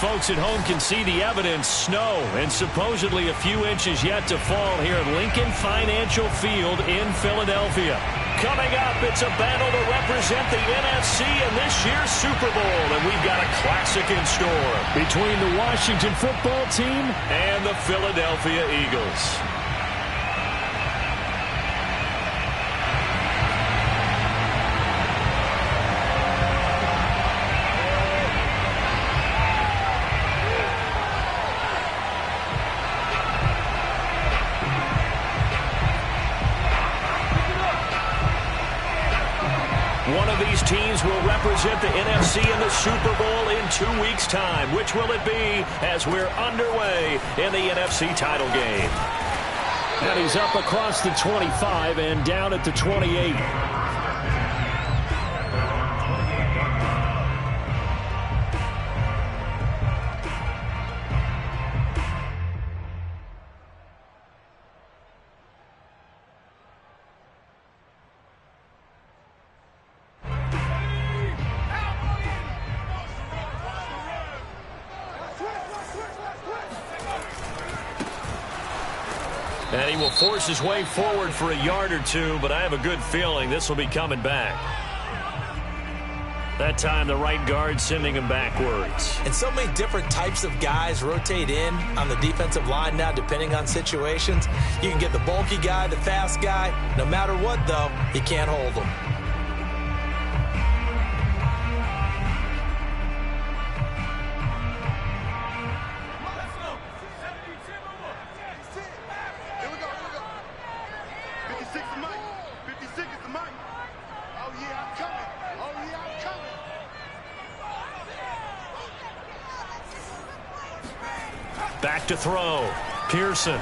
folks at home can see the evidence, snow, and supposedly a few inches yet to fall here at Lincoln Financial Field in Philadelphia. Coming up, it's a battle to represent the NFC in this year's Super Bowl, and we've got a classic in store between the Washington football team and the Philadelphia Eagles. One of these teams will represent the NFC in the Super Bowl in 2 weeks' time. Which will it be as we're underway in the NFC title game? And he's up across the 25 and down at the 28. And he will force his way forward for a yard or two, but I have a good feeling this will be coming back. That time, the right guard sending him backwards. And so many different types of guys rotate in on the defensive line now, depending on situations. You can get the bulky guy, the fast guy. No matter what, though, you can't hold them. Back to throw. Pearson.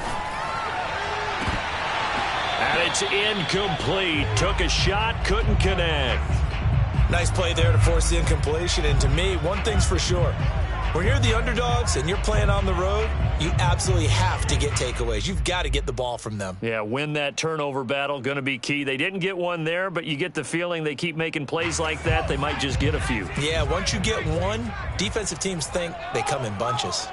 And it's incomplete. Took a shot, couldn't connect. Nice play there to force the incompletion. And to me, one thing's for sure. When you're the underdogs and you're playing on the road, you absolutely have to get takeaways. You've got to get the ball from them. Yeah, win that turnover battle, going to be key. They didn't get one there, but you get the feeling they keep making plays like that, they might just get a few. Yeah, once you get one, defensive teams think they come in bunches.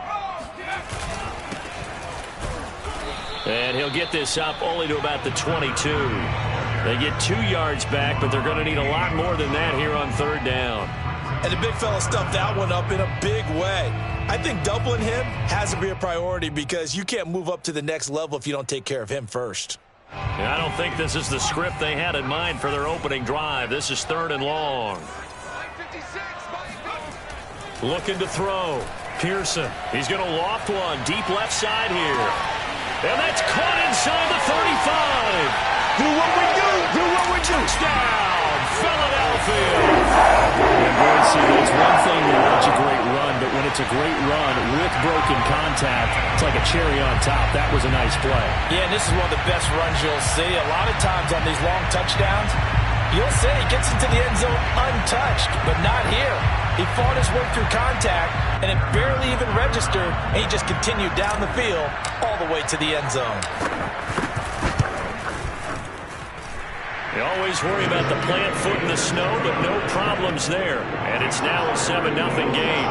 And he'll get this up only to about the 22. They get 2 yards back, but they're going to need a lot more than that here on third down. And the big fella stuffed that one up in a big way. I think doubling him has to be a priority because you can't move up to the next level if you don't take care of him first. And I don't think this is the script they had in mind for their opening drive. This is third and long. Looking to throw. Pearson. He's going to loft one. Deep left side here. And that's caught inside the 35. Do what we do. Do what we do. Touchdown, Philadelphia. And boys, see, it's one thing to watch a great run, but when it's a great run with broken contact, it's like a cherry on top. That was a nice play. Yeah, and this is one of the best runs you'll see. A lot of times on these long touchdowns, you'll say he gets into the end zone untouched, but not here. He fought his way through contact, and it barely even registered, and he just continued down the field all the way to the end zone. You always worry about the plant foot in the snow, but no problems there. And it's now a 7-0 game.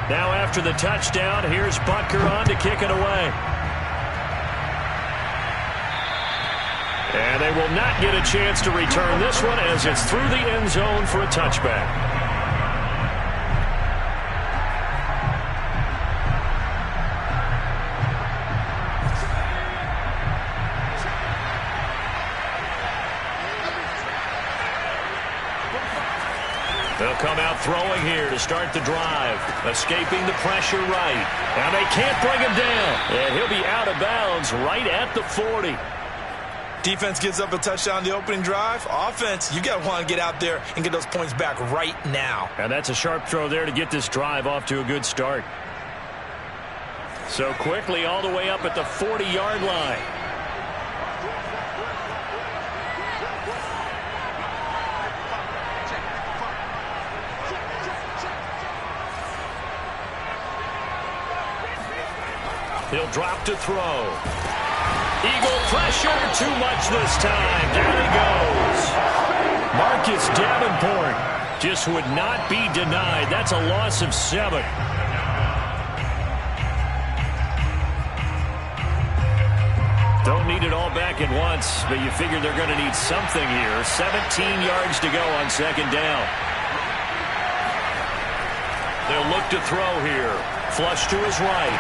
Now after the touchdown, here's Butker on to kick it away. And they will not get a chance to return this one as it's through the end zone for a touchback. They'll come out throwing here to start the drive. Escaping the pressure right. And they can't bring him down. And he'll be out of bounds right at the 40. Defense gives up a touchdown the opening drive. Offense, you got to want to get out there and get those points back right now. And that's a sharp throw there to get this drive off to a good start. So quickly all the way up at the 40-yard line. He'll drop to throw. Eagle pressure, too much this time. Down he goes. Marcus Davenport just would not be denied. That's a loss of 7. Don't need it all back at once, but you figure they're going to need something here. 17 yards to go on second down. They'll look to throw here. Flush to his right.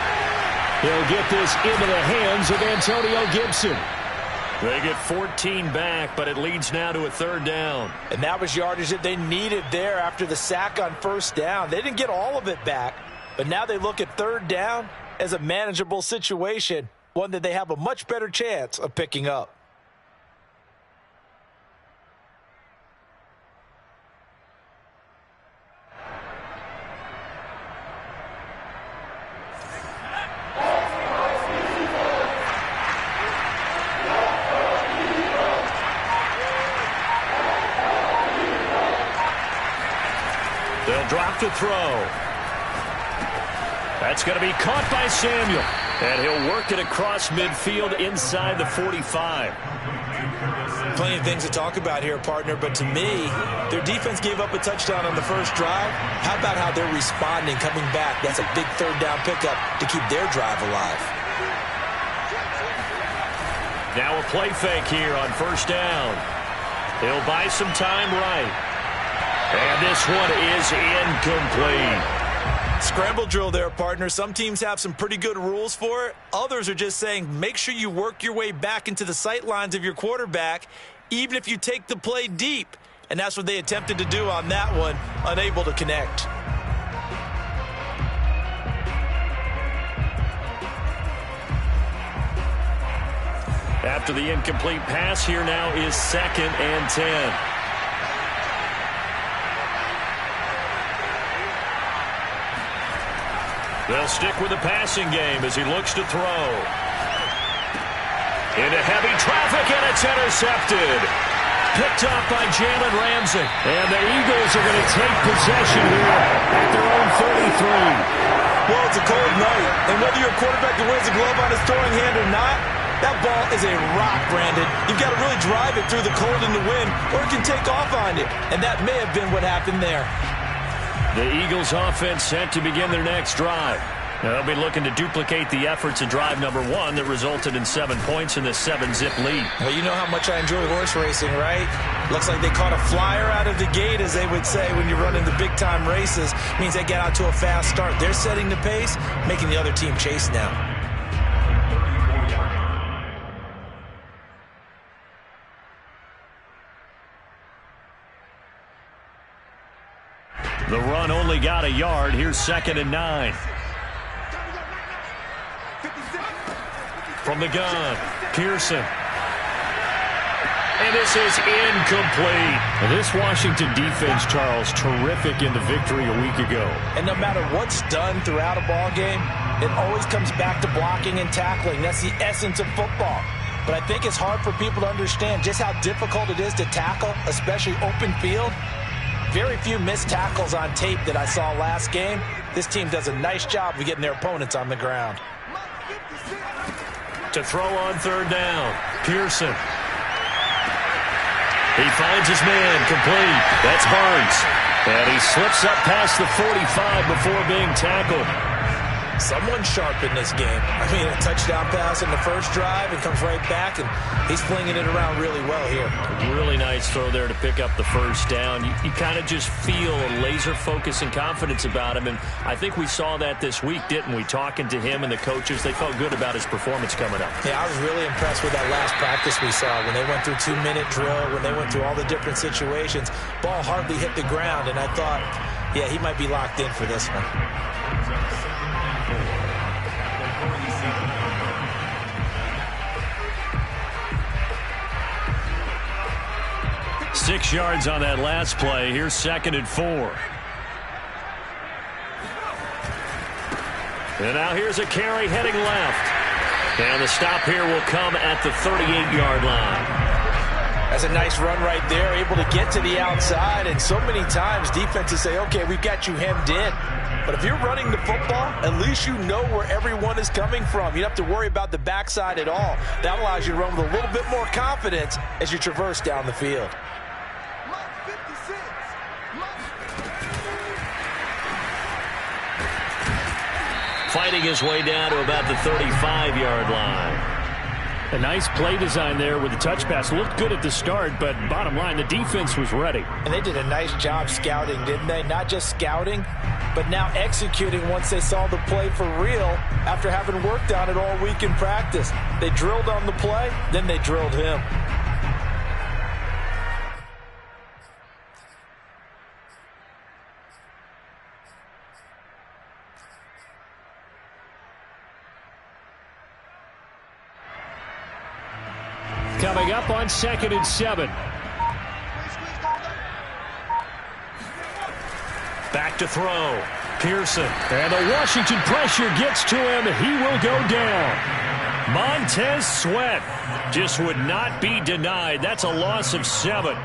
He'll get this into the hands of Antonio Gibson. They get 14 back, but it leads now to a third down. And that was yardage that they needed there after the sack on first down. They didn't get all of it back, but now they look at third down as a manageable situation, one that they have a much better chance of picking up. They'll drop to throw. That's going to be caught by Samuel. And he'll work it across midfield inside the 45. Plenty of things to talk about here, partner, but to me, their defense gave up a touchdown on the first drive. How about how they're responding, coming back? That's a big third down pickup to keep their drive alive. Now a play fake here on first down. He'll buy some time right. And this one is incomplete. Scramble drill there, partner. Some teams have some pretty good rules for it. Others are just saying make sure you work your way back into the sight lines of your quarterback, even if you take the play deep. And that's what they attempted to do on that one, unable to connect. After the incomplete pass, here now is 2nd and 10. They'll stick with the passing game as he looks to throw. Into heavy traffic, and it's intercepted. Picked up by Jalen Ramsey. And the Eagles are going to take possession here at their own 33. Well, it's a cold night, and whether you're a quarterback that wears a glove on his throwing hand or not, that ball is a rock, Brandon. You've got to really drive it through the cold and the wind, or it can take off on you. And that may have been what happened there. The Eagles offense set to begin their next drive. Now, they'll be looking to duplicate the efforts in drive number 1 that resulted in 7 points in this 7-zip lead. Well, you know how much I enjoy horse racing, right? Looks like they caught a flyer out of the gate, as they would say when you're running the big-time races. Means they get out to a fast start. They're setting the pace, making the other team chase now. The run only got a yard. Here's 2nd and 9. From the gun, Pearson. And this is incomplete. This Washington defense, Charles, terrific in the victory a week ago. And no matter what's done throughout a ball game, it always comes back to blocking and tackling. That's the essence of football. But I think it's hard for people to understand just how difficult it is to tackle, especially open field. Very few missed tackles on tape that I saw last game. This team does a nice job of getting their opponents on the ground. To throw on third down, Pearson. He finds his man, complete. That's Barnes. And he slips up past the 45 before being tackled. Someone sharp in this game. I mean, a touchdown pass in the first drive and comes right back, and he's flinging it around really well here. Really nice throw there to pick up the first down. You kind of just feel a laser focus and confidence about him, and I think we saw that this week, didn't we? Talking to him and the coaches, they felt good about his performance coming up. Yeah, I was really impressed with that last practice we saw when they went through 2-minute drill, when they went through all the different situations. Ball hardly hit the ground, and I thought, yeah, he might be locked in for this one. 6 yards on that last play. Here's 2nd and 4. And now here's a carry heading left. And the stop here will come at the 38-yard line. That's a nice run right there, able to get to the outside. And so many times defenses say, okay, we've got you hemmed in. But if you're running the football, at least you know where everyone is coming from. You don't have to worry about the backside at all. That allows you to run with a little bit more confidence as you traverse down the field. Fighting his way down to about the 35-yard line. A nice play design there with the touch pass. Looked good at the start, but bottom line, the defense was ready. And they did a nice job scouting, didn't they? Not just scouting, but now executing once they saw the play for real after having worked on it all week in practice. They drilled on the play, then they drilled him. Coming up on 2nd and 7. Back to throw. Pearson. And the Washington pressure gets to him. He will go down. Montez Sweat just would not be denied. That's a loss of 7.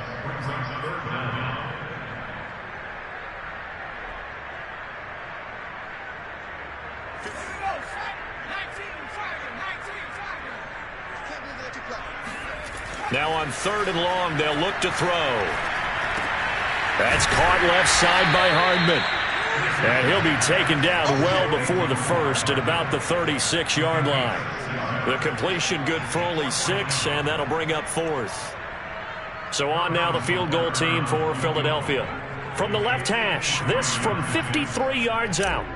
Now on 3rd and long, they'll look to throw. That's caught left side by Hardman. And he'll be taken down well before the first at about the 36-yard line. The completion good for only 6, and that'll bring up 4th. So on now the field goal team for Philadelphia. From the left hash, this from 53 yards out.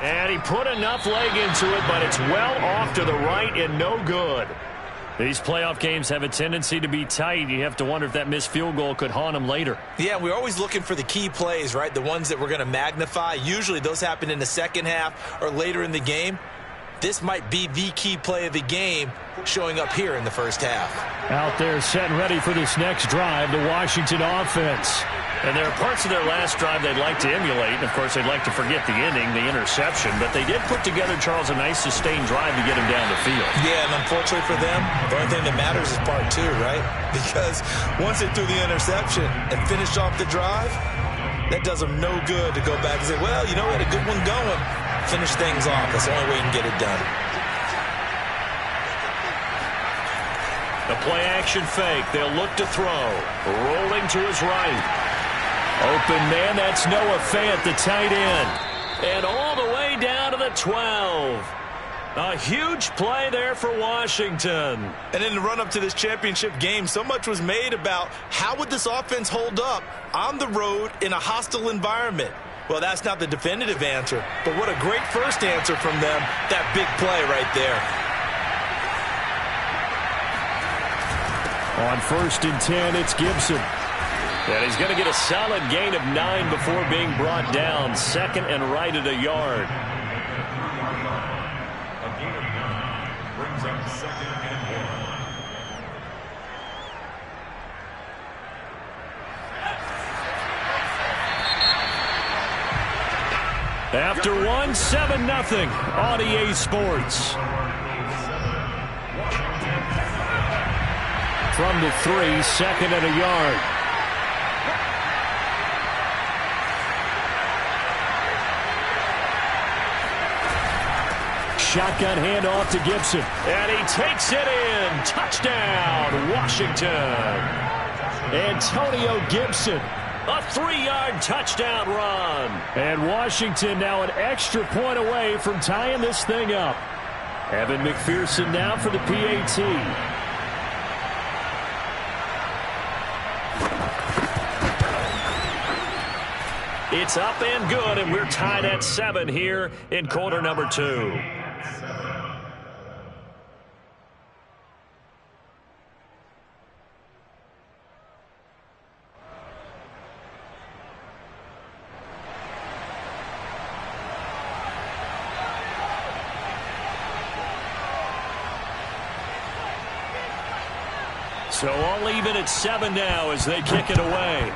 And he put enough leg into it, but it's well off to the right and no good. These playoff games have a tendency to be tight. You have to wonder if that missed field goal could haunt him later. Yeah, we're always looking for the key plays, right? The ones that we're going to magnify. Usually those happen in the second half or later in the game. This might be the key play of the game showing up here in the first half. Out there set and ready for this next drive, the Washington offense. And there are parts of their last drive they'd like to emulate. And, of course, they'd like to forget the ending, the interception. But they did put together, Charles, a nice sustained drive to get him down the field. Yeah, and unfortunately for them, the only thing that matters is part 2, right? Because once they threw the interception and finished off the drive, that does them no good to go back and say, well, you know, we had a good one going. Finish things off. That's the only way you can get it done. The play-action fake. They'll look to throw. Rolling to his right. Open man, that's Noah Fant, the tight end. And all the way down to the 12. A huge play there for Washington. And in the run-up to this championship game, so much was made about how would this offense hold up on the road in a hostile environment. Well, that's not the definitive answer, but what a great first answer from them, that big play right there. On 1st and 10, it's Gibson. And he's going to get a solid gain of 9 before being brought down. 2nd and right at a yard. A gain of 9 brings up 2nd and 1. After 1, 7-0 on EA Sports. From the 3, 2nd and a yard. Shotgun handoff to Gibson. And he takes it in. Touchdown, Washington. Antonio Gibson. A 3-yard touchdown run. And Washington now an extra point away from tying this thing up. Evan McPherson now for the PAT. It's up and good, and we're tied at 7 here in quarter number 2. So all even at 7 now as they kick it away.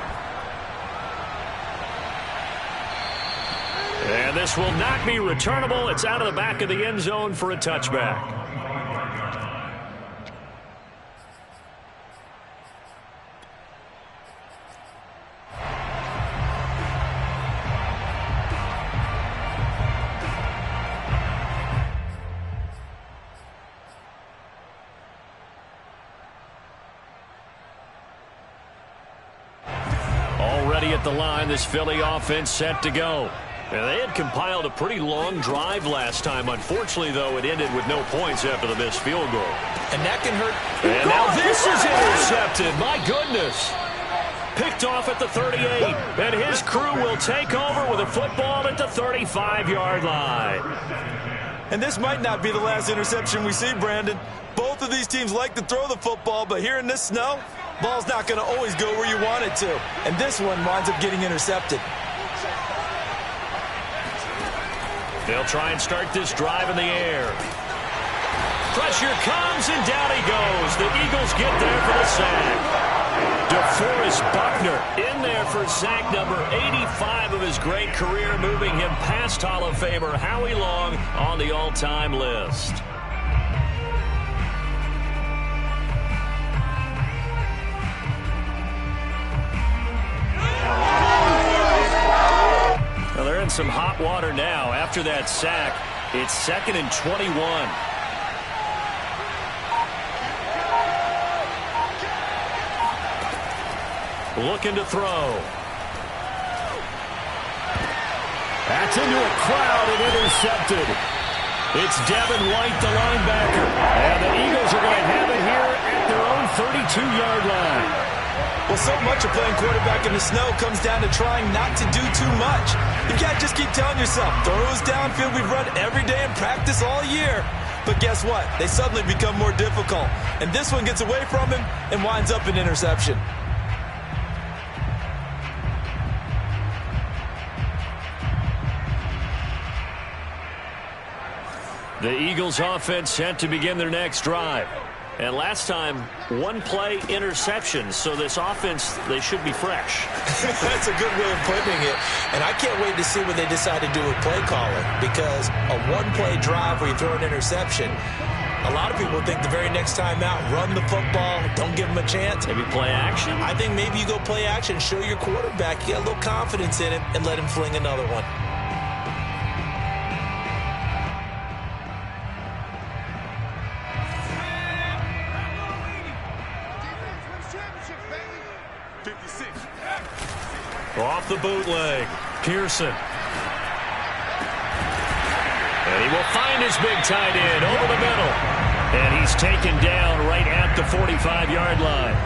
And this will not be returnable. It's out of the back of the end zone for a touchback. ready at the line. This Philly offense set to go. And they had compiled a pretty long drive last time. Unfortunately, though, it ended with no points after the missed field goal. And that can hurt. And now this is intercepted. My goodness. Picked off at the 38. And his crew will take over with a football at the 35-yard line. And this might not be the last interception we see, Brandon. Both of these teams like to throw the football, but here in this snow, ball's not going to always go where you want it to. And this one winds up getting intercepted. They'll try and start this drive in the air. Pressure comes, and down he goes. The Eagles get there for the sack. DeForest Buckner in there for sack number 85 of his great career, moving him past Hall of Famer Howie Long on the all-time list. Well, they're in some hot water now. After that sack, it's 2nd and 21. Looking to throw. That's into a crowd and intercepted. It's Devin White, the linebacker. And the Eagles are going to have it here at their own 32-yard line. Well, so much of playing quarterback in the snow comes down to trying not to do too much. You can't just keep telling yourself, throws downfield we've run every day in practice all year. But guess what? They suddenly become more difficult. And this one gets away from him and winds up an interception. The Eagles offense set to begin their next drive. And last time, one-play interception. So this offense, they should be fresh. That's a good way of putting it. And I can't wait to see what they decide to do with play calling. Because a one-play drive where you throw an interception, a lot of people think the very next time out, run the football, don't give them a chance. Maybe play action? I think maybe you go play action, show your quarterback, you get a little confidence in him, and let him fling another one. Off the bootleg, Pearson. And he will find his big tight end over the middle. And he's taken down right at the 45-yard line.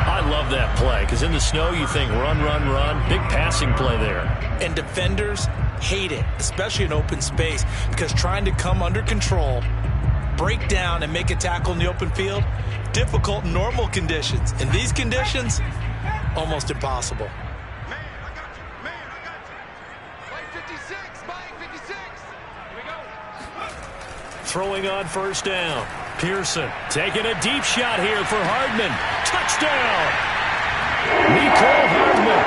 I love that play because in the snow you think run, run, run. Big passing play there. And defenders hate it, especially in open space, because trying to come under control, break down, and make a tackle in the open field, difficult in normal conditions. In these conditions, almost impossible. Throwing on first down. Pearson taking a deep shot here for Hardman. Touchdown! Nicole Hardman,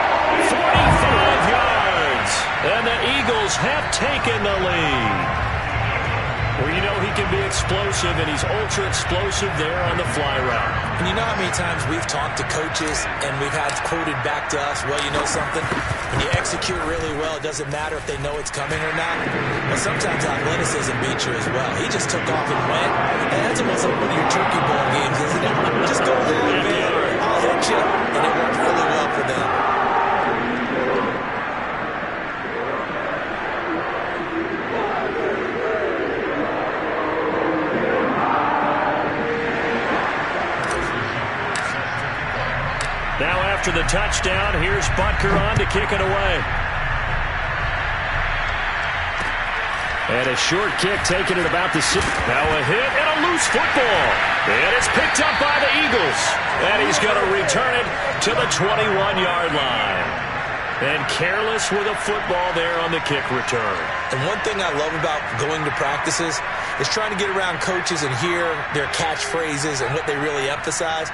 45 yards. And the Eagles have taken the lead. Well, you know he can be explosive, and he's ultra-explosive there on the fly route. And you know how many times we've talked to coaches and we've had quoted back to us, well, you know something? When you execute really well, it doesn't matter if they know it's coming or not. Well, sometimes athleticism beats you as well. He just took off and went. And that's almost like one of your turkey ball games, isn't it? Just go a little bit, I'll hit you, and it worked really well for them. Now after the touchdown, here's Butker on to kick it away. And a short kick taken at about the 6. Now a hit and a loose football. And it's picked up by the Eagles. And he's going to return it to the 21-yard line. And careless with a football there on the kick return. And one thing I love about going to practices is trying to get around coaches and hear their catchphrases and what they really emphasize.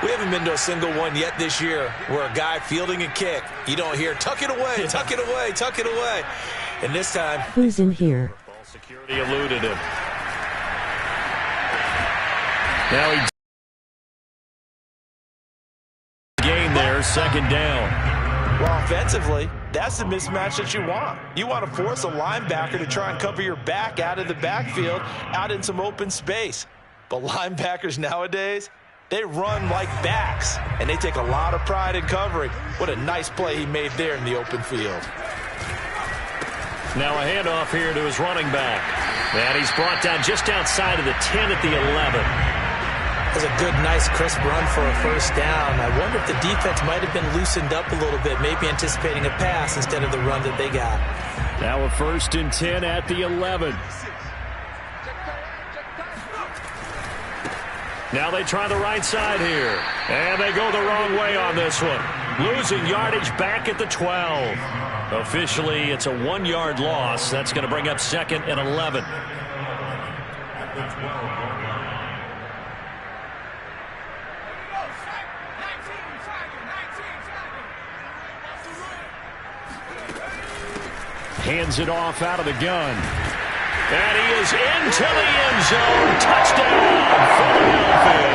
We haven't been to a single one yet this year where a guy fielding a kick, you don't hear, tuck it away, tuck it away, tuck it away. And this time, who's in here? Ball security eluded him. Now he game there, second down. Well, offensively, that's the mismatch that you want. You want to force a linebacker to try and cover your back out of the backfield, out in some open space. But linebackers nowadays, They run like backs, and they take a lot of pride in covering. What a nice play he made there in the open field. Now a handoff here to his running back. And he's brought down just outside of the 10 at the 11. That's a good, nice, crisp run for a first down. I wonder if the defense might have been loosened up a little bit, maybe anticipating a pass instead of the run that they got. Now a 1st and 10 at the 11. Now they try the right side here. And they go the wrong way on this one. Losing yardage back at the 12. Officially, it's a 1-yard loss. That's going to bring up 2nd and 11. Hands it off out of the gun. And he is into the end zone. Touchdown, Philadelphia.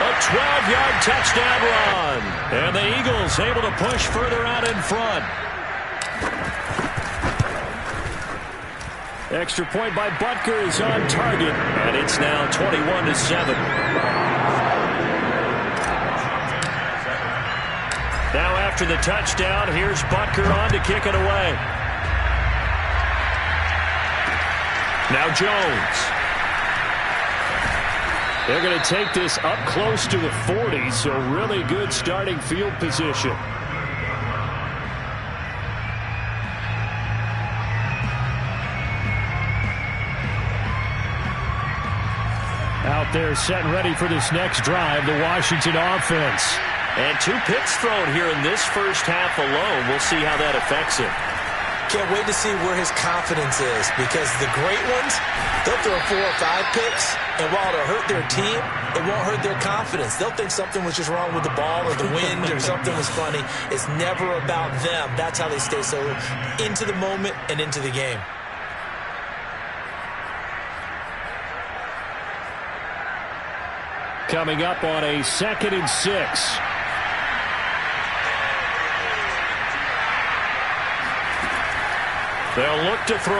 A 12-yard touchdown run. And the Eagles able to push further out in front. Extra point by Butker is on target. And it's now 21-7. Now after the touchdown, here's Butker on to kick it away. Now Jones. They're going to take this up close to the 40, so really good starting field position. Out there set and ready for this next drive, the Washington offense. And 2 picks thrown here in this first half alone. We'll see how that affects him. Can't wait to see where his confidence is, because the great ones, they'll throw 4 or 5 picks, and while it'll hurt their team, it won't hurt their confidence. They'll think something was just wrong with the ball or the wind or something was funny. It's never about them. That's how they stay so into the moment and into the game. Coming up on a 2nd and 6. They'll look to throw.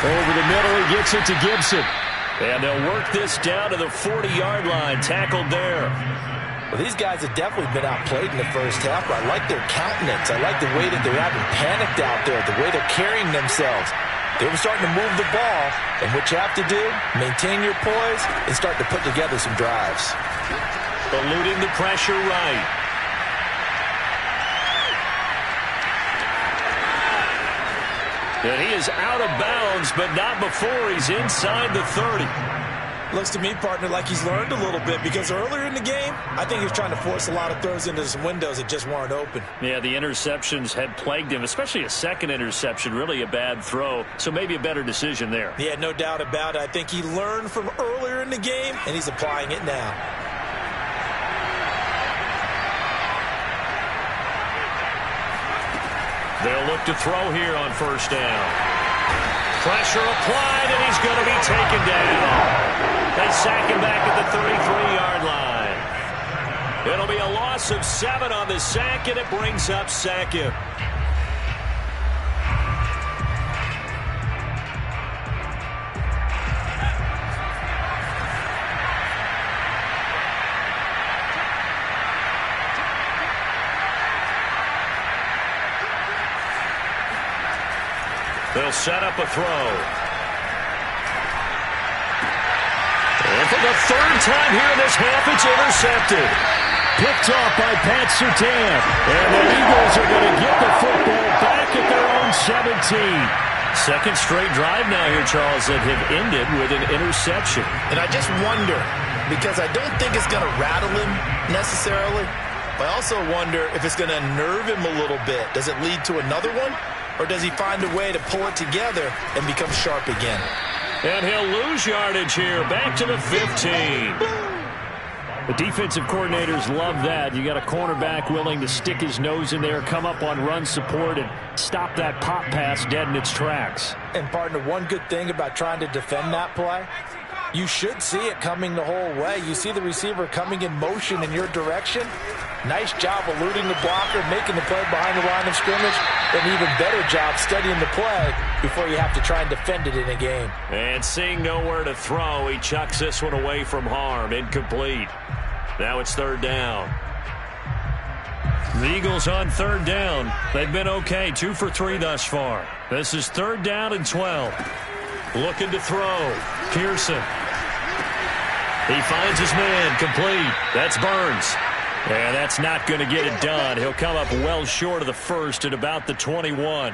Over the middle, he gets it to Gibson. And they'll work this down to the 40-yard line. Tackled there. Well, these guys have definitely been outplayed in the first half, but I like their countenance. I like the way that they're having panicked out there, the way they're carrying themselves. They were starting to move the ball, and what you have to do, maintain your poise and start to put together some drives. Eluding the pressure right. And he is out of bounds, but not before he's inside the 30. Looks to me, partner, like he's learned a little bit, because earlier in the game, I think he was trying to force a lot of throws into some windows that just weren't open. Yeah, the interceptions had plagued him, especially a second interception, really a bad throw. So maybe a better decision there. Yeah, no doubt about it. I think he learned from earlier in the game, and he's applying it now. They'll look to throw here on 1st down. Pressure applied, and he's going to be taken down. They sack him back at the 33-yard line. It'll be a loss of 7 on the sack, and it brings up 2nd. They'll set up a throw. And for the 3rd time here in this half, it's intercepted. Picked off by Pat Surtain. And the Eagles are going to get the football back at their own 17. 2nd straight drive now here, Charles, that have ended with an interception. And I just wonder, because I don't think it's going to rattle him necessarily, but I also wonder if it's going to nerve him a little bit. Does it lead to another one? Or does he find a way to pull it together and become sharp again? And he'll lose yardage here, back to the 15. The defensive coordinators love that. You got a cornerback willing to stick his nose in there, come up on run support, and stop that pop pass dead in its tracks. And, partner, one good thing about trying to defend that play, You should see it coming the whole way. You see the receiver coming in motion in your direction. Nice job eluding the blocker, making the play behind the line of scrimmage. An even better job studying the play before you have to try and defend it in a game. And seeing nowhere to throw, he chucks this one away from harm. Incomplete. Now it's third down. The Eagles on third down. They've been okay, 2 for 3 thus far. This is third down and 12. Looking to throw. Pearson. He finds his man. Complete. That's Burns. And that's not going to get it done. He'll come up well short of the first at about the 21.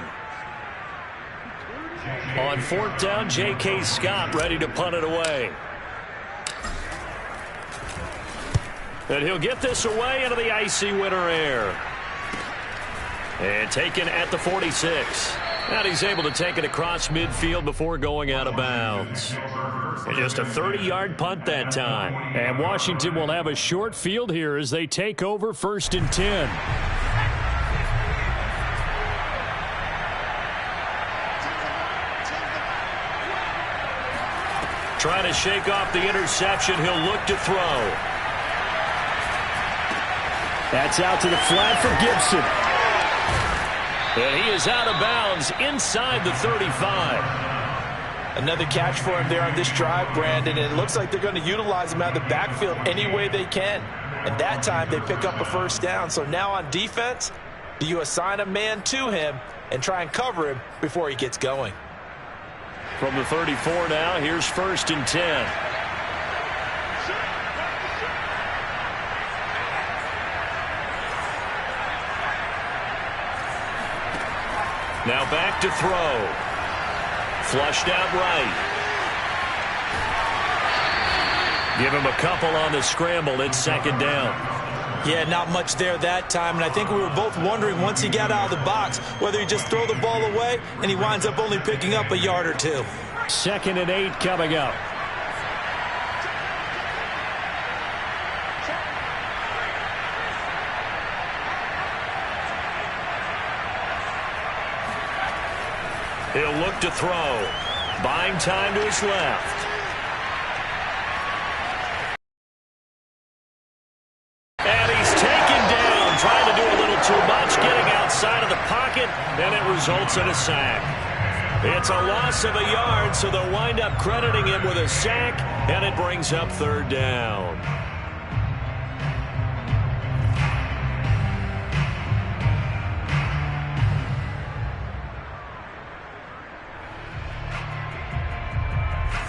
On fourth down, J.K. Scott ready to punt it away. And he'll get this away into the icy winter air. And taken at the 46. And he's able to take it across midfield before going out of bounds. And just a 30-yard punt that time. And Washington will have a short field here as they take over first and 10. Trying to shake off the interception. He'll look to throw. That's out to the flat for Gibson. And he is out of bounds inside the 35. Another catch for him there on this drive, Brandon. And it looks like they're going to utilize him out of the backfield any way they can. And that time they pick up a first down. So now on defense, do you assign a man to him and try and cover him before he gets going? From the 34 now, here's first and 10. Now back to throw. Flushed out right. Give him a couple on the scramble. It's second down. Yeah, not much there that time. And I think we were both wondering once he got out of the box whether he just throw the ball away and he winds up only picking up a yard or two. Second and 8 coming up. He'll look to throw. Buying time to his left. And he's taken down, trying to do a little too much, getting outside of the pocket, and it results in a sack. It's a loss of a yard, so they'll wind up crediting him with a sack, and it brings up third down.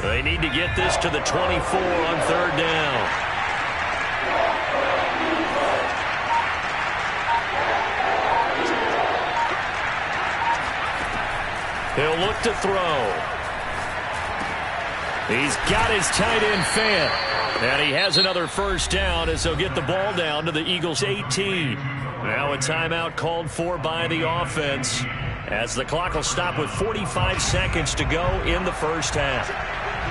They need to get this to the 24 on third down. He'll look to throw. He's got his tight end fan. And he has another first down as they'll get the ball down to the Eagles' 18. Now a timeout called for by the offense as the clock will stop with 45 seconds to go in the first half.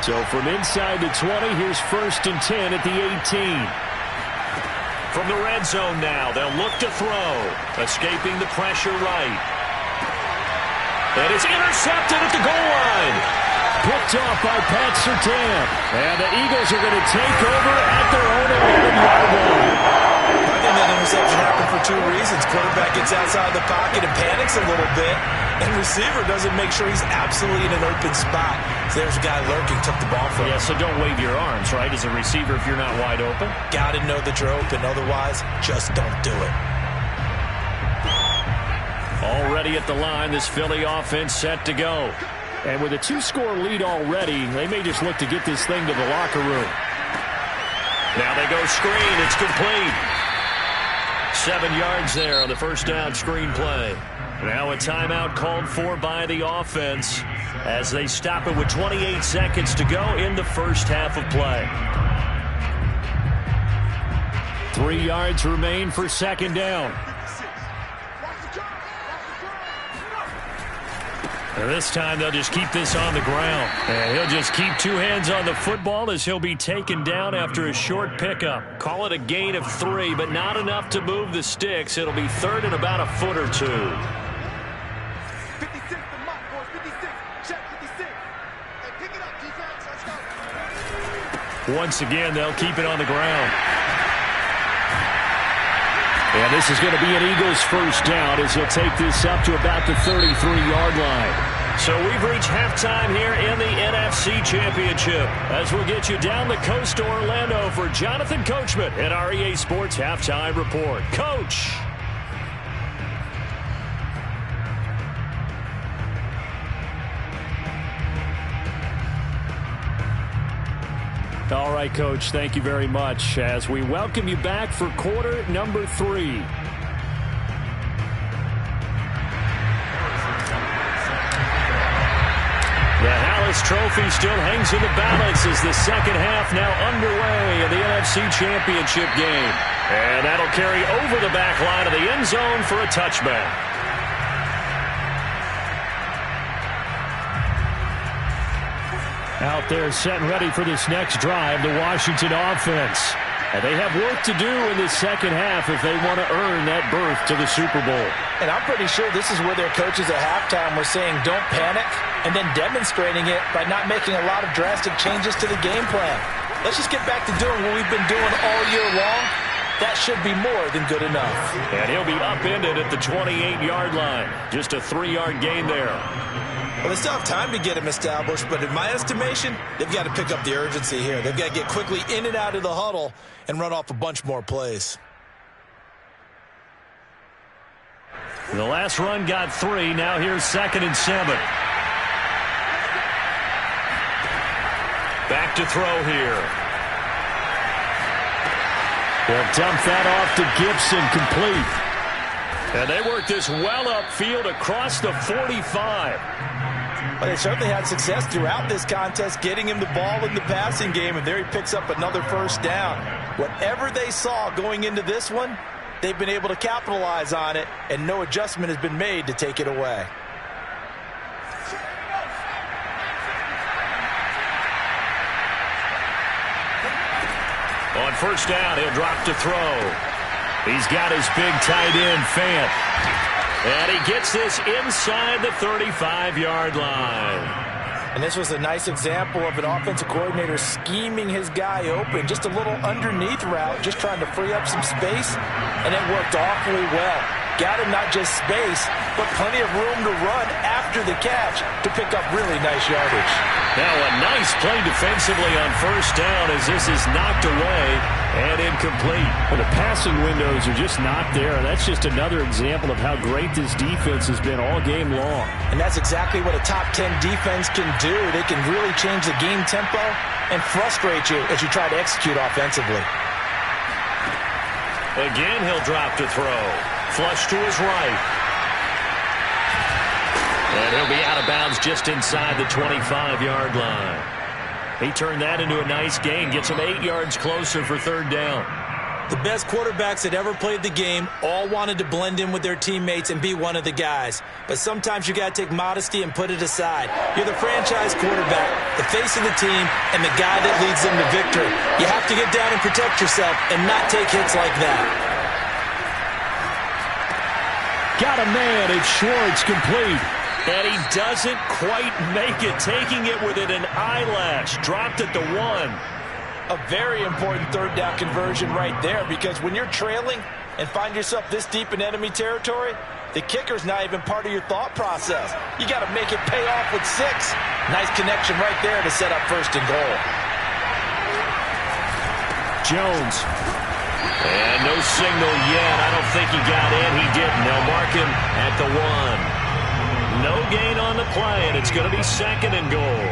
So from inside the 20, here's first and 10 at the 18. From the red zone now, they'll look to throw. Escaping the pressure right. And it's intercepted at the goal line. Picked off by Pat Surtain. And the Eagles are going to take over at their own 11-yard line. I think that interception happened for two reasons. Quarterback gets outside the pocket and panics a little bit. And receiver doesn't make sure he's absolutely in an open spot. So there's a guy lurking, took the ball from him. Yeah, so don't wave your arms, right, as a receiver if you're not wide open. Got to know that you're open. Otherwise, just don't do it. Already at the line, this Philly offense set to go. And with a 2-score lead already, they may just look to get this thing to the locker room. Now they go screen. It's complete. 7 yards there on the first down screen play. Now a timeout called for by the offense as they stop it with 28 seconds to go in the first half of play. 3 yards remain for second down. And this time they'll just keep this on the ground. And he'll just keep two hands on the football as he'll be taken down after a short pickup. Call it a gain of 3, but not enough to move the sticks. It'll be third and about a foot or two. 56, the mark, boys. 56. Check 56. Hey, pick it up, defense. Let's go. Once again, they'll keep it on the ground. And this is going to be an Eagles first down as he'll take this up to about the 33-yard line. So we've reached halftime here in the NFC Championship as we'll get you down the coast to Orlando for Jonathan Coachman at our EA Sports Halftime Report. Coach! All right, Coach, thank you very much as we welcome you back for quarter number 3. The Hallis Trophy still hangs in the balance as the second half now underway in the NFC Championship game. And that'll carry over the back line of the end zone for a touchback. Out there set and ready for this next drive, the Washington offense. And they have work to do in the second half if they want to earn that berth to the Super Bowl. And I'm pretty sure this is where their coaches at halftime were saying don't panic, and then demonstrating it by not making a lot of drastic changes to the game plan. Let's just get back to doing what we've been doing all year long. That should be more than good enough. And he'll be upended at the 28-yard line. Just a 3-yard gain there. Well, they still have time to get him established, but in my estimation, they've got to pick up the urgency here. They've got to get quickly in and out of the huddle and run off a bunch more plays. The last run got 3. Now here's 2nd and 7. Back to throw here. They'll dump that off to Gibson, complete. And they work this well upfield across the 45. But they certainly had success throughout this contest, getting him the ball in the passing game, and there he picks up another first down. Whatever they saw going into this one, they've been able to capitalize on it, and no adjustment has been made to take it away. On first down, he'll drop to throw. He's got his big tight end, Fant. And he gets this inside the 35-yard line. And this was a nice example of an offensive coordinator scheming his guy open. Just a little underneath route, just trying to free up some space. And it worked awfully well. Got him not just space, but plenty of room to run after the catch to pick up really nice yardage. Now a nice play defensively on first down as this is knocked away and incomplete. Well, the passing windows are just not there. That's just another example of how great this defense has been all game long. And that's exactly what a top 10 defense can do. They can really change the game tempo and frustrate you as you try to execute offensively. Again, he'll drop to throw. Flush to his right. And he'll be out of bounds just inside the 25-yard line. He turned that into a nice gain, gets him 8 yards closer for third down. The best quarterbacks that ever played the game all wanted to blend in with their teammates and be one of the guys. But sometimes you got to take modesty and put it aside. You're the franchise quarterback, the face of the team, and the guy that leads them to victory. You have to get down and protect yourself and not take hits like that. Got a man, it's Schwartz, complete. And he doesn't quite make it, taking it within an eyelash. Dropped at the 1. A very important third down conversion right there, because when you're trailing and find yourself this deep in enemy territory, the kicker's not even part of your thought process. You got to make it pay off with 6. Nice connection right there to set up first and goal. Jones. And no signal yet. I don't think he got in. He didn't. They'll mark him at the 1. No gain on the play, and it's going to be 2nd and goal.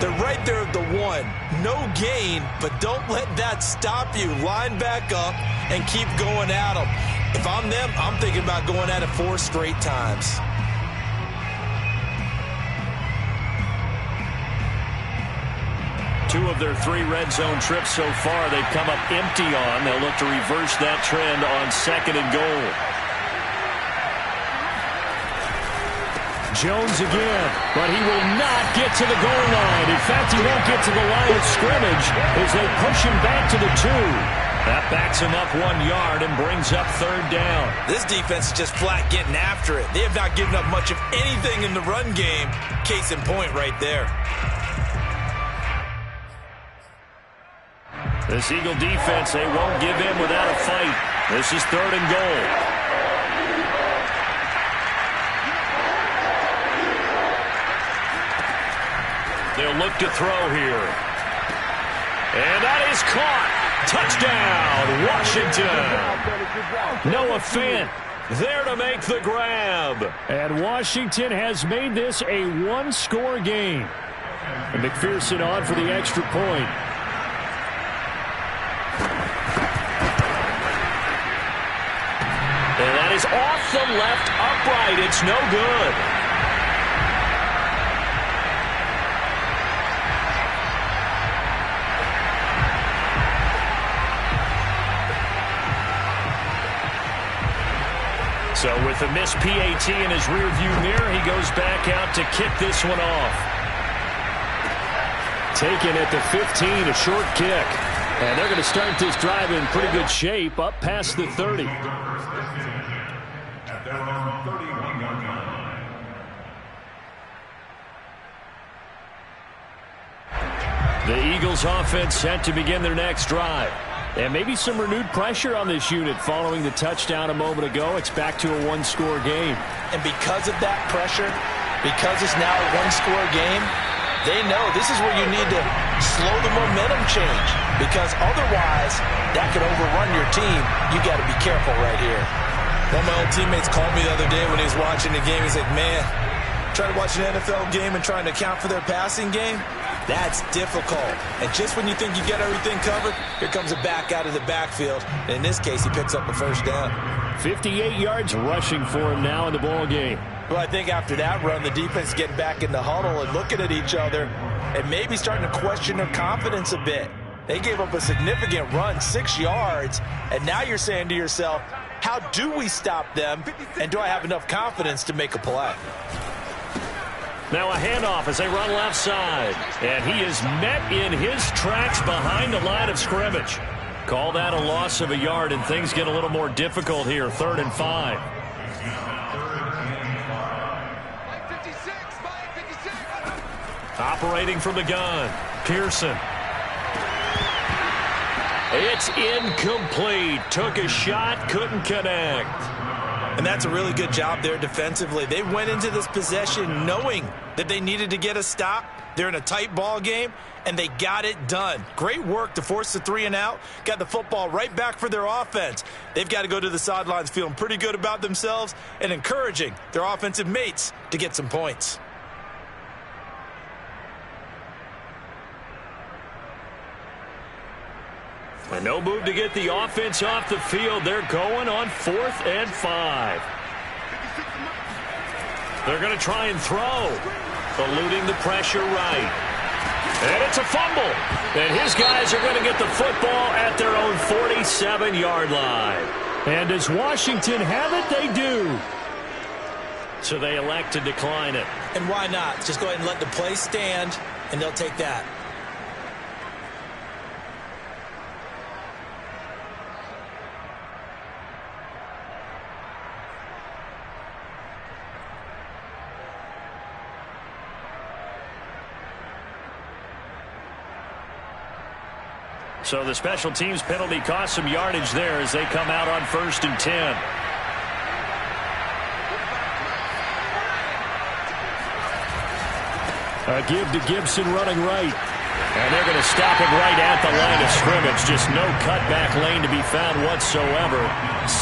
They're right there at the 1. No gain, but don't let that stop you. Line back up and keep going at them. If I'm them, I'm thinking about going at it 4 straight times. Two of their 3 red zone trips so far, they've come up empty on. They'll look to reverse that trend on 2nd and goal. Jones again, but he will not get to the goal line. In fact, he won't get to the line of scrimmage as they push him back to the 2. That backs him up 1 yard and brings up third down. This defense is just flat getting after it. They have not given up much of anything in the run game. Case in point right there. This Eagle defense, they won't give in without a fight. This is 3rd and goal. They'll look to throw here. And that is caught. Touchdown, Washington. Noah Fant there to make the grab. And Washington has made this a one-score game. And McPherson on for the extra point. And that is off the left upright. It's no good. So with the missed PAT in his rearview mirror, he goes back out to kick this one off. Taken at the 15, a short kick. And they're going to start this drive in pretty good shape, up past the 30. The Eagles offense set to begin their next drive. And maybe some renewed pressure on this unit following the touchdown a moment ago. It's back to a one-score game. And because of that pressure, because it's now a one-score game, they know this is where you need to slow the momentum change. Because otherwise, that could overrun your team. You got to be careful right here. One of my old teammates called me the other day when he was watching the game. He's like, man, trying to watch an NFL game and trying to account for their passing game, that's difficult. And just when you think you get everything covered, here comes a back out of the backfield. And in this case, he picks up a first down. 58 yards rushing for him now in the ball game. Well, I think after that run, the defense getting back in the huddle and looking at each other and maybe starting to question their confidence a bit. They gave up a significant run, 6 yards, and now you're saying to yourself, how do we stop them, and do I have enough confidence to make a play? Now a handoff as they run left side. And he is met in his tracks behind the line of scrimmage. Call that a loss of a yard, and things get a little more difficult here. 3rd and 5. Operating from the gun, Pearson. It's incomplete. Took a shot, couldn't connect. And that's a really good job there defensively. They went into this possession knowing that they needed to get a stop. They're in a tight ball game, and they got it done. Great work to force the 3 and out. Got the football right back for their offense. They've got to go to the sidelines feeling pretty good about themselves and encouraging their offensive mates to get some points. And no move to get the offense off the field. They're going on 4th and 5. They're going to try and throw. Eluding the pressure right. And it's a fumble. And his guys are going to get the football at their own 47-yard line. And does Washington have it? They do. So they elect to decline it. And why not? Just go ahead and let the play stand, and they'll take that. So the special teams penalty cost some yardage there as they come out on 1st and 10. A give to Gibson running right. And they're going to stop him right at the line of scrimmage. Just no cutback lane to be found whatsoever.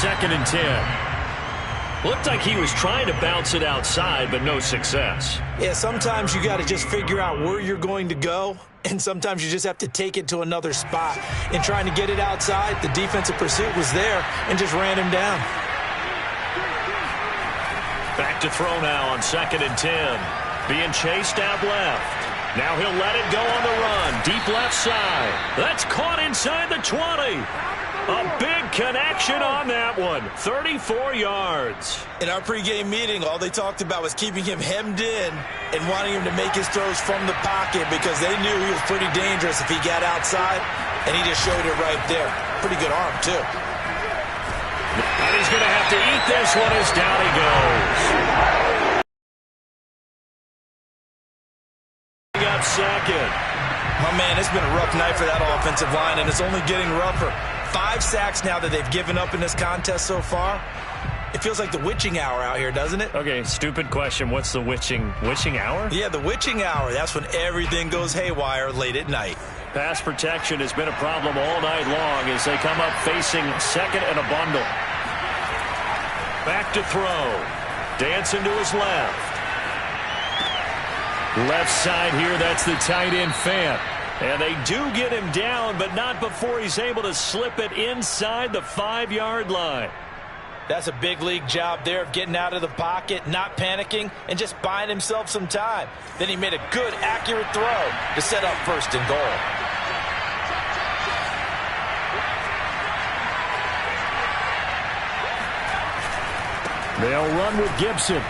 2nd and 10. Looked like he was trying to bounce it outside, but no success. Yeah, sometimes you got to just figure out where you're going to go, and sometimes you just have to take it to another spot. In trying to get it outside, the defensive pursuit was there and just ran him down. Back to throw now on 2nd and 10. Being chased out left. Now he'll let it go on the run. Deep left side. That's caught inside the 20. A big connection on that one. 34 yards. In our pregame meeting, all they talked about was keeping him hemmed in and wanting him to make his throws from the pocket because they knew he was pretty dangerous if he got outside, and he just showed it right there. Pretty good arm, too. And he's going to have to eat this one as down he goes. Up 2nd. My man, it's been a rough night for that offensive line, and it's only getting rougher. 5 sacks now that they've given up in this contest so far. It feels like the witching hour out here, doesn't it? Okay, stupid question. What's the witching hour? Yeah, the witching hour. That's when everything goes haywire late at night. Pass protection has been a problem all night long as they come up facing second and a bundle. Back to throw. Dancing to his left. Left side here, that's the tight end Fant. And they do get him down, but not before he's able to slip it inside the 5-yard line. That's a big league job there of getting out of the pocket, not panicking, and just buying himself some time. Then he made a good, accurate throw to set up first and goal. They'll run with Gibson.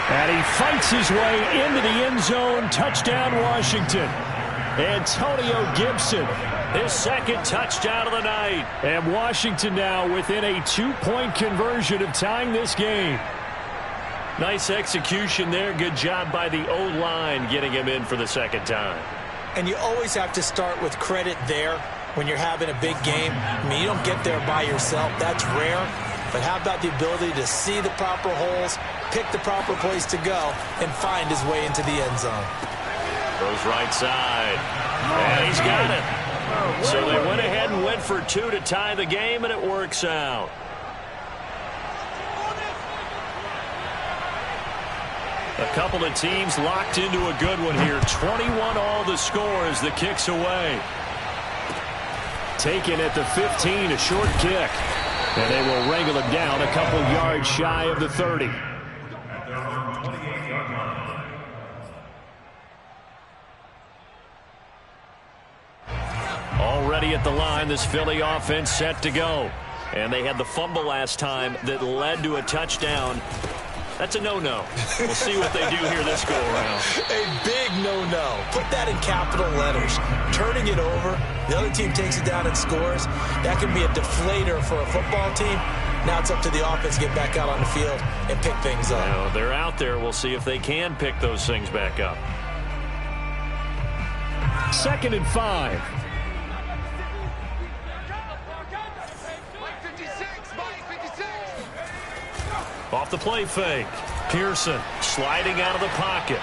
And he fights his way into the end zone. Touchdown, Washington. Antonio Gibson, his second touchdown of the night. And Washington now within a 2-point conversion of tying this game. Nice execution there. Good job by the O-line getting him in for the second time. And you always have to start with credit there when you're having a big game. I mean, you don't get there by yourself. That's rare. But how about the ability to see the proper holes, pick the proper place to go, and find his way into the end zone? Goes right side. And he's got it. So they went ahead and went for 2 to tie the game, and it works out. A couple of teams locked into a good one here. 21 all the score as the kick's away. Taken at the 15, a short kick. And they will wrangle it down a couple yards shy of the 30. Already at the line, this Philly offense set to go. And they had the fumble last time that led to a touchdown. That's a no-no. We'll see what they do here this go-around. A big no-no. Put that in capital letters. Turning it over, the other team takes it down and scores. That can be a deflator for a football team. Now it's up to the offense to get back out on the field and pick things up. Now, they're out there. We'll see if they can pick those things back up. 2nd and 5. Off the play fake. Pearson sliding out of the pocket.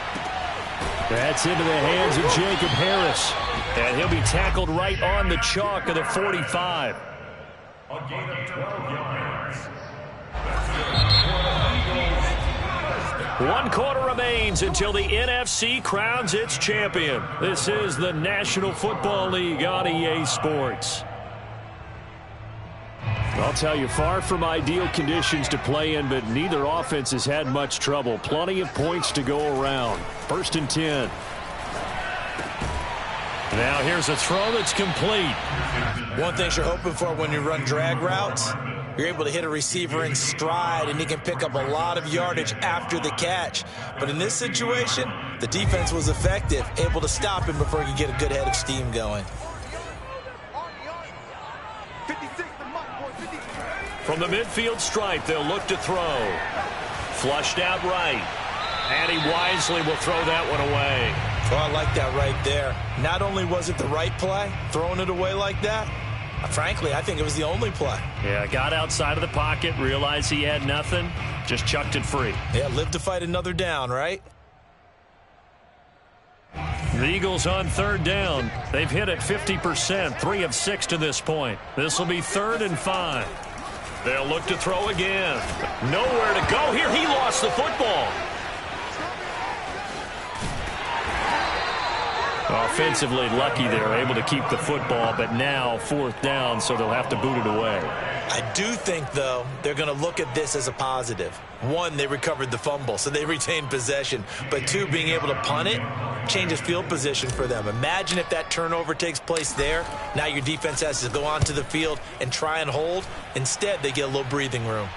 That's into the hands of Jacob Harris. And he'll be tackled right on the chalk of the 45. A gain of 12 yards. 1 quarter remains until the NFC crowns its champion. This is the National Football League on EA Sports. I'll tell you, far from ideal conditions to play in, but neither offense has had much trouble. Plenty of points to go around. 1st and 10. Now here's a throw that's complete. One thing you're hoping for when you run drag routes, you're able to hit a receiver in stride, and he can pick up a lot of yardage after the catch. But in this situation, the defense was effective, able to stop him before he could get a good head of steam going. From the midfield stripe, they'll look to throw. Flushed out right. And he wisely will throw that one away. Oh, I like that right there. Not only was it the right play, throwing it away like that, frankly, I think it was the only play. Yeah, got outside of the pocket, realized he had nothing, just chucked it free. Yeah, live to fight another down, right? The Eagles on 3rd down. They've hit it 50%, 3 of 6 to this point. This will be 3rd and 5. They'll look to throw again. Nowhere to go here. He lost the football. Offensively lucky they're able to keep the football, but now 4th down, so they'll have to boot it away. I do think, though, they're going to look at this as a positive. 1, they recovered the fumble, so they retained possession. But 2, being able to punt it changes field position for them. Imagine if that turnover takes place there. Now your defense has to go onto the field and try and hold. Instead, they get a little breathing room.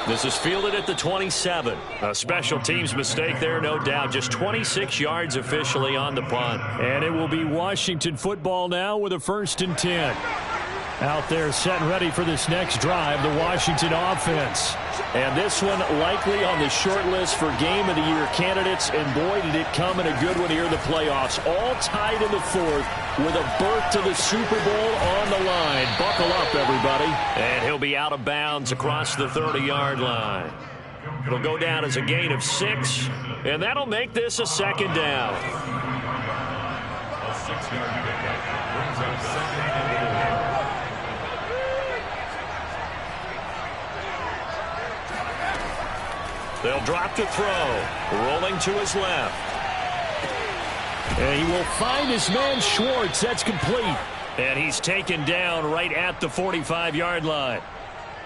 This is fielded at the 27. A special teams mistake there, no doubt. Just 26 yards officially on the punt. And it will be Washington football now with a 1st and 10. Out there set and ready for this next drive, the Washington offense. And this one likely on the short list for Game of the Year candidates. And boy, did it come in a good one here in the playoffs. All tied in the fourth with a berth to the Super Bowl on the line. Buckle up, everybody. And he'll be out of bounds across the 30-yard line. It'll go down as a gain of 6, and that'll make this a second down. A 6-yard pickup brings up second and 4. They'll drop to throw. Rolling to his left. And he will find his man Schwartz. That's complete. And he's taken down right at the 45-yard line.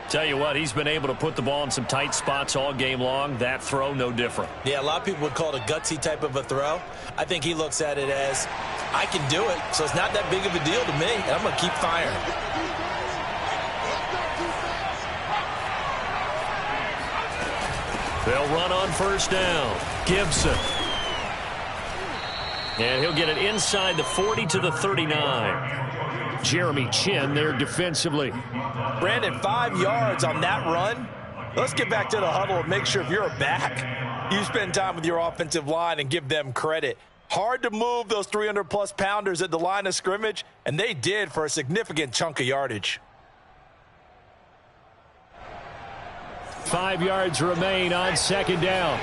Tell you what, he's been able to put the ball in some tight spots all game long. That throw, no different. Yeah, a lot of people would call it a gutsy type of a throw. I think he looks at it as, I can do it, so it's not that big of a deal to me, and I'm going to keep firing. They'll run on first down. Gibson. And he'll get it inside the 40 to the 39. Jeremy Chin there defensively. Brandon, 5 yards on that run. Let's get back to the huddle and make sure if you're a back, you spend time with your offensive line and give them credit. Hard to move those 300-plus pounders at the line of scrimmage, and they did for a significant chunk of yardage. 5 yards remain on second down.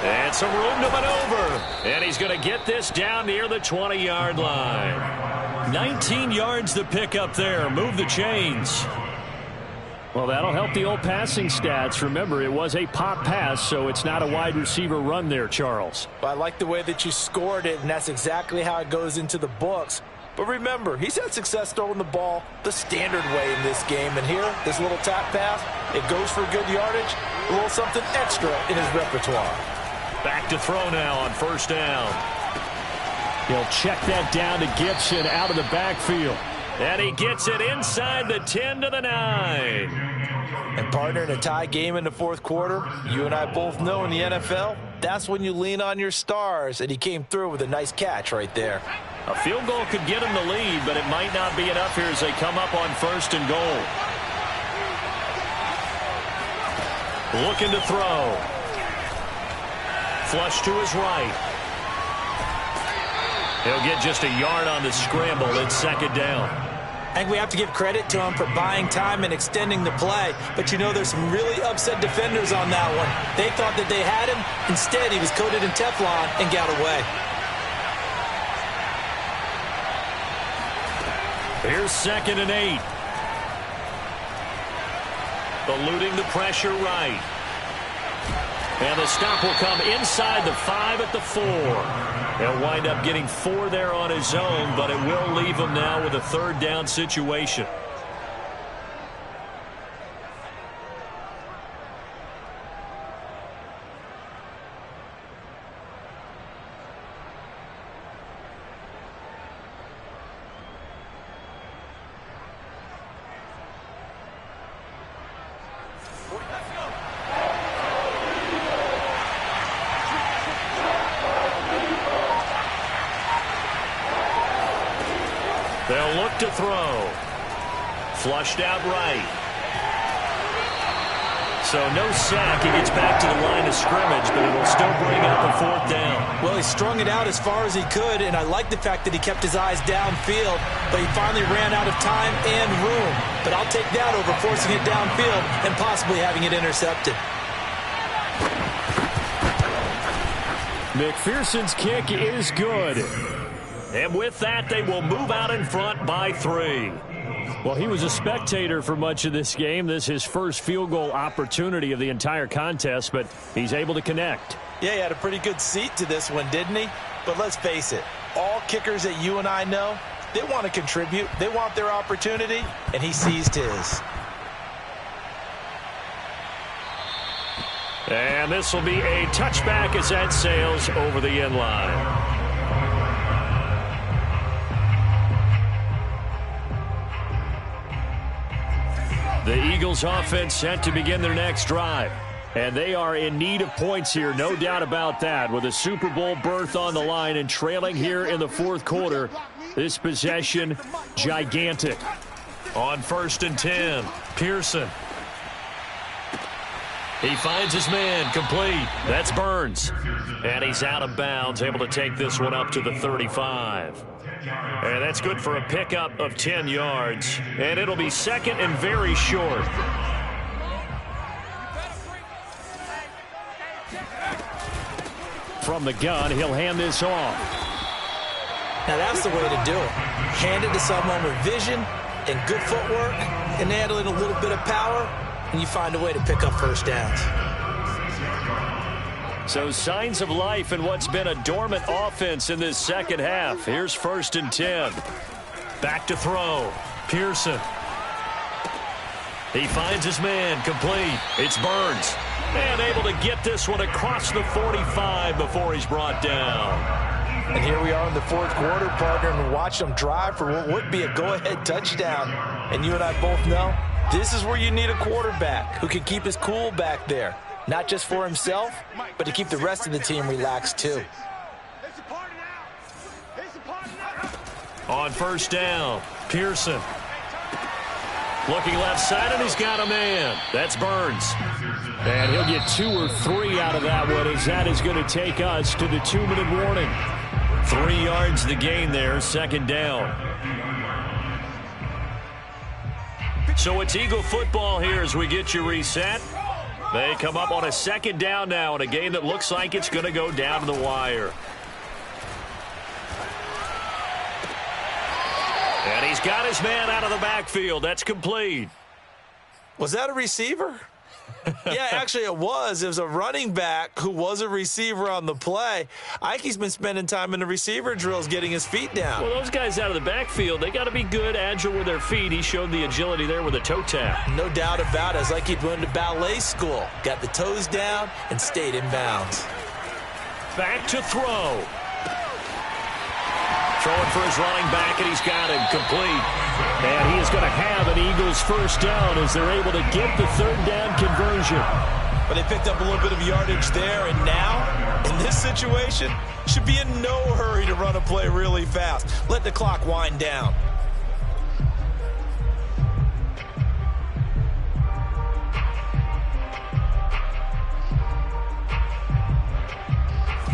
And some room to maneuver. And he's going to get this down near the 20-yard line. 19 yards to pick up there. Move the chains. Well, that'll help the old passing stats. Remember, it was a pop pass, so it's not a wide receiver run there, Charles. Well, I like the way that you scored it, and that's exactly how it goes into the books. But remember, he's had success throwing the ball the standard way in this game. And here, this little tap pass, it goes for good yardage, a little something extra in his repertoire. Back to throw now on first down. He'll check that down to Gibson out of the backfield. And he gets it inside the 10 to the 9. And partner, in a tie game in the fourth quarter, you and I both know in the NFL, that's when you lean on your stars, and he came through with a nice catch right there. A field goal could get him the lead, but it might not be enough here as they come up on first and goal. Looking to throw. Flush to his right. He'll get just a yard on the scramble. It's second down. I think we have to give credit to him for buying time and extending the play. But you know, there's some really upset defenders on that one. They thought that they had him. Instead, he was coated in Teflon and got away. Here's second and 8. Eluding the pressure right. And the stop will come inside the 5 at the 4. He'll wind up getting 4 there on his own, but it will leave him now with a third down situation. They'll look to throw. Flushed out right. So no sack. He gets back to the line of scrimmage, but it will still bring up a fourth down. Well, he strung it out as far as he could, and I like the fact that he kept his eyes downfield, but he finally ran out of time and room. But I'll take that over forcing it downfield and possibly having it intercepted. McPherson's kick is good. And with that, they will move out in front by 3. Well, he was a spectator for much of this game. This is his first field goal opportunity of the entire contest, but he's able to connect. Yeah, he had a pretty good seat to this one, didn't he? But let's face it, all kickers that you and I know, they want to contribute. They want their opportunity, and he seized his. And this will be a touchback as that sails over the end line. The Eagles offense set to begin their next drive. And they are in need of points here, no doubt about that. With a Super Bowl berth on the line and trailing here in the fourth quarter, this possession, gigantic. On 1st and 10, Pearson. He finds his man, complete. That's Burns. And he's out of bounds, able to take this one up to the 35. And that's good for a pickup of 10 yards. And it'll be second and very short. From the gun, he'll hand this off. Now that's the way to do it. Hand it to someone with vision and good footwork, and add in a little bit of power, and you find a way to pick up first downs. So signs of life in what's been a dormant offense in this second half. Here's 1st and 10. Back to throw. Pearson. He finds his man, complete. It's Burns. And able to get this one across the 45 before he's brought down. And here we are in the fourth quarter, partner, and watch them drive for what would be a go-ahead touchdown. And you and I both know this is where you need a quarterback who can keep his cool back there. Not just for himself, but to keep the rest of the team relaxed too. On 1st down, Pearson. Looking left side, and he's got a man. That's Burns. And he'll get 2 or 3 out of that one, as that is going to take us to the 2-minute warning. 3 yards the gain there, 2nd down. So it's Eagle football here as we get you reset. They come up on a 2nd down now in a game that looks like it's going to go down to the wire. And he's got his man out of the backfield. That's complete. Was that a receiver? Yeah, actually it was. It was a running back who was a receiver on the play. Ike's been spending time in the receiver drills getting his feet down. Well, those guys out of the backfield, they got to be good, agile with their feet. He showed the agility there with a toe tap. No doubt about it. It's like he'd went to ballet school. Got the toes down and stayed in bounds. Back to throw. Throwing for his running back, and he's got him complete. And he is going to have an Eagles first down as they're able to get the 3rd down conversion. But they picked up a little bit of yardage there, and now, in this situation, should be in no hurry to run a play really fast. Let the clock wind down.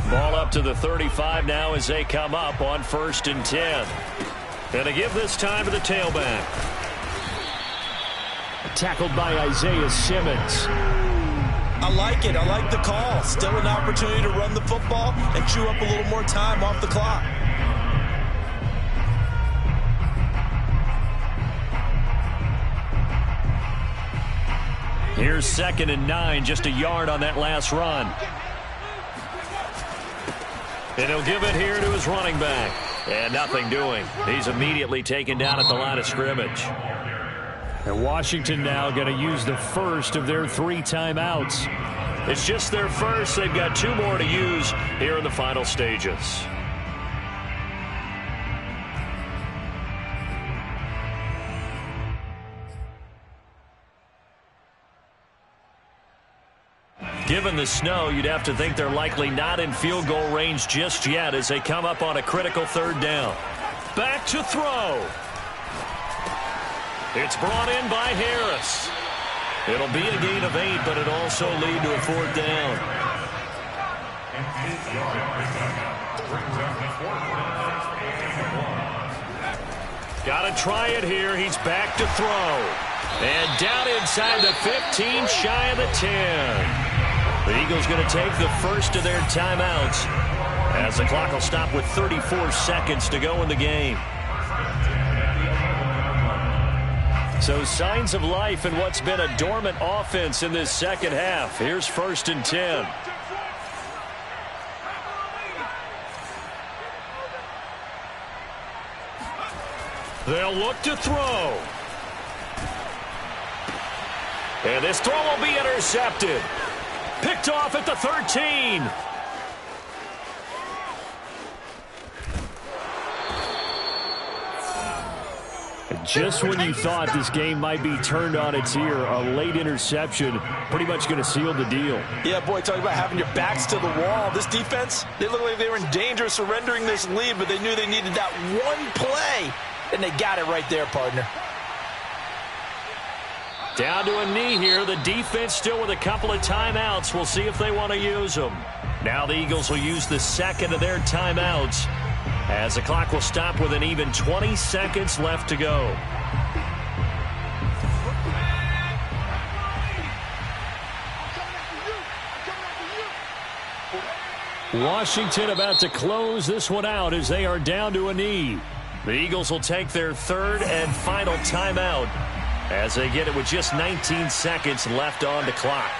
Ball up to the 35 now as they come up on 1st and 10. And to give this time to the tailback. Tackled by Isaiah Simmons. I like it. I like the call. Still an opportunity to run the football and chew up a little more time off the clock. Here's 2nd and 9, just a yard on that last run. And he'll give it here to his running back. And nothing doing. He's immediately taken down at the line of scrimmage. And Washington now going to use the first of their 3 timeouts. It's just their first. They've got 2 more to use here in the final stages. Given the snow, you'd have to think they're likely not in field goal range just yet as they come up on a critical 3rd down. Back to throw. It's brought in by Harris. It'll be a gain of 8, but it'll also lead to a 4th down. Got to try it here. He's back to throw. And down inside the 15, shy of the 10. The Eagles going to take the first of their timeouts as the clock will stop with 34 seconds to go in the game. So signs of life in what's been a dormant offense in this second half. Here's 1st and 10. They'll look to throw. And this throw will be intercepted. Picked off at the 13. Just when you thought this game might be turned on its ear, a late interception pretty much going to seal the deal. Yeah, boy, talking about having your backs to the wall. This defense, they look like they were in danger of surrendering this lead, but they knew they needed that one play, and they got it right there, partner. Down to a knee here. The defense still with a couple of timeouts. We'll see if they want to use them. Now the Eagles will use the second of their timeouts as the clock will stop with an even 20 seconds left to go. Washington about to close this one out as they are down to a knee. The Eagles will take their third and final timeout as they get it with just 19 seconds left on the clock.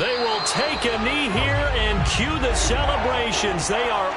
They will take a knee here and cue the celebrations. They are